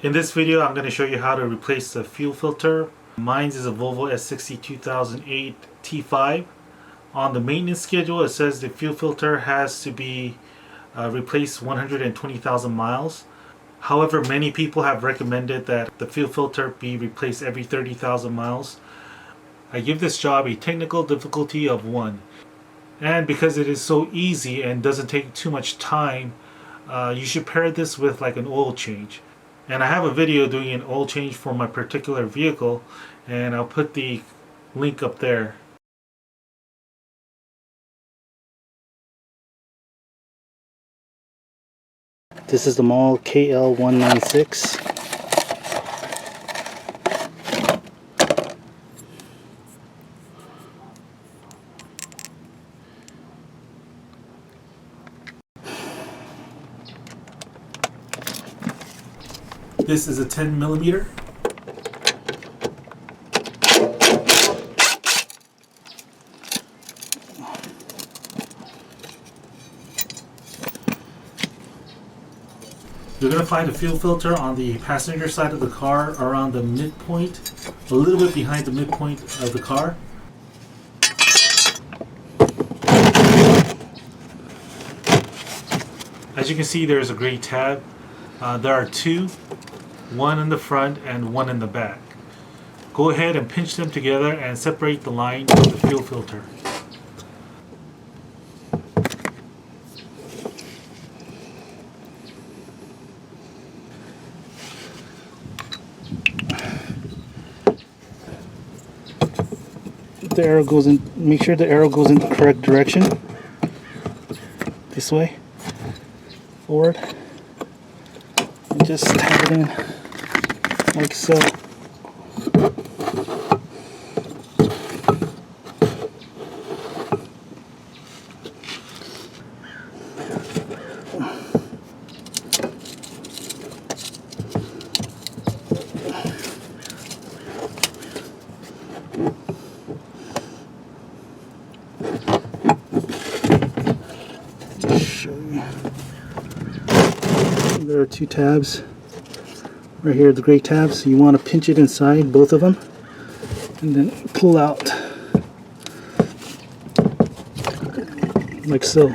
In this video, I'm going to show you how to replace the fuel filter. Mine is a Volvo S60 2008 T5. On the maintenance schedule, it says the fuel filter has to be replaced 120,000 miles. However, many people have recommended that the fuel filter be replaced every 30,000 miles. I give this job a technical difficulty of 1. And because it is so easy and doesn't take too much time, you should pair this with like an oil change. And I have a video doing an oil change for my particular vehicle, and I'll put the link up there. This is the Mall KL196. This is a 10 millimeter. You're going to find a fuel filter on the passenger side of the car around the midpoint, a little bit behind the midpoint of the car. As you can see, there's a gray tab. There are 2, one in the front and one in the back. Go ahead and pinch them together and separate the line of the fuel filter. The arrow goes in, make sure the arrow goes in the correct direction. This way, forward, and just tap it in like so. There are 2 tabs right here, the gray tabs. So you want to pinch it inside, both of them, and then pull out like so.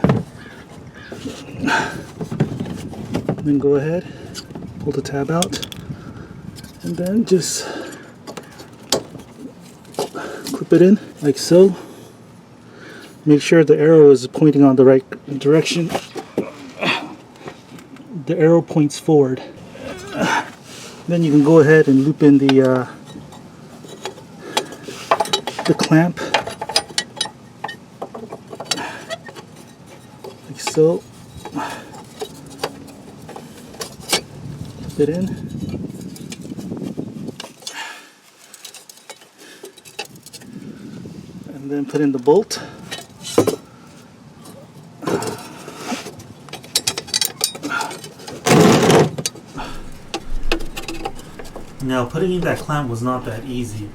Then go ahead, pull the tab out, and then just clip it in like so. Make sure the arrow is pointing on the right direction. The arrow points forward. Then you can go ahead and loop in the clamp like so. Fit in. And then put in the bolt. Now, putting in that clamp was not that easy.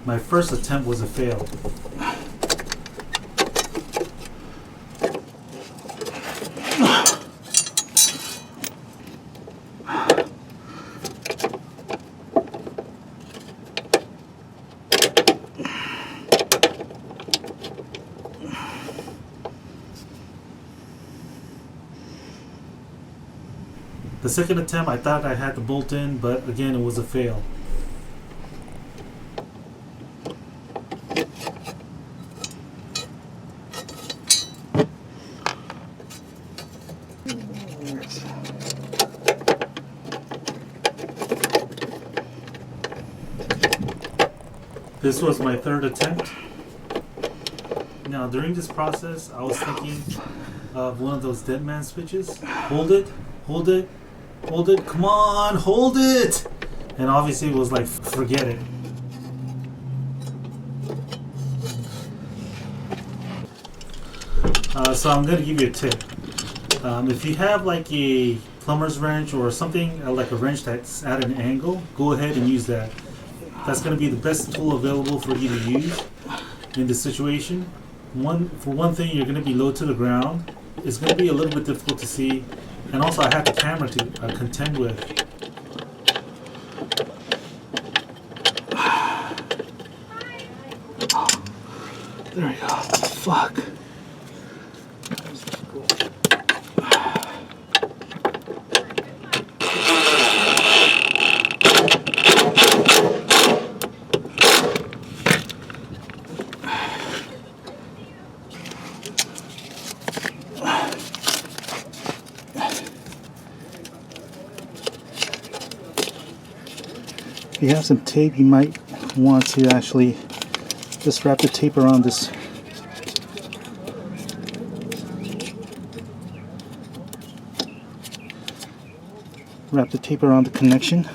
My first attempt was a fail. The second attempt, I thought I had the bolt in, but again, it was a fail. This was my 3rd attempt. Now, during this process, I was thinking of one of those dead man switches. Hold it, hold it, hold it, come on, hold it! And obviously it was like, forget it. So I'm going to give you a tip. If you have like a plumber's wrench or something like a wrench that's at an angle, go ahead and use that. That's going to be the best tool available for you to use in this situation. For one thing, you're going to be low to the ground. It's going to be a little bit difficult to see, and also I have the camera to contend with. There we go. Fuck. If you have some tape, you might want to actually just wrap the tape around this. Wrap the tape around the connection.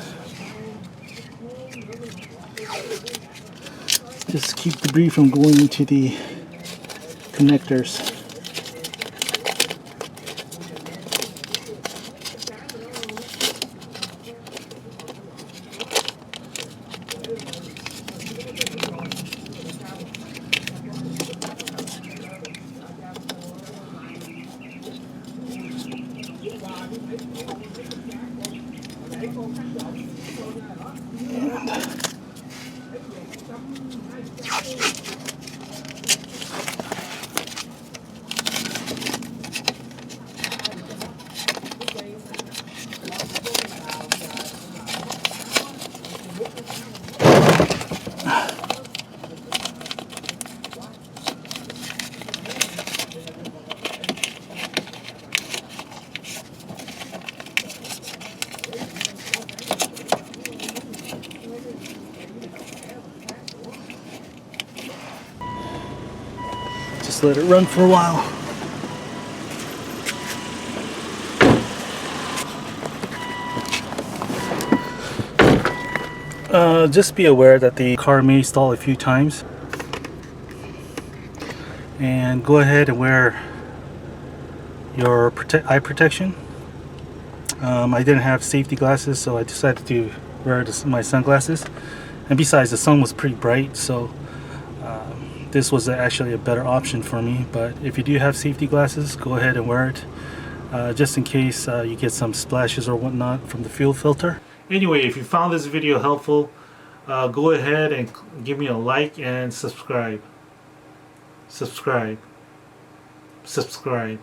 Just keep debris from going into the connectors. Just let it run for a while. Just be aware that the car may stall a few times, and go ahead and wear your eye protection. I didn't have safety glasses, so I decided to wear my sunglasses, and besides, the sun was pretty bright, so this was actually a better option for me. But if you do have safety glasses, go ahead and wear it, just in case you get some splashes or whatnot from the fuel filter. Anyway, if you found this video helpful, go ahead and give me a like and subscribe. Subscribe. Subscribe.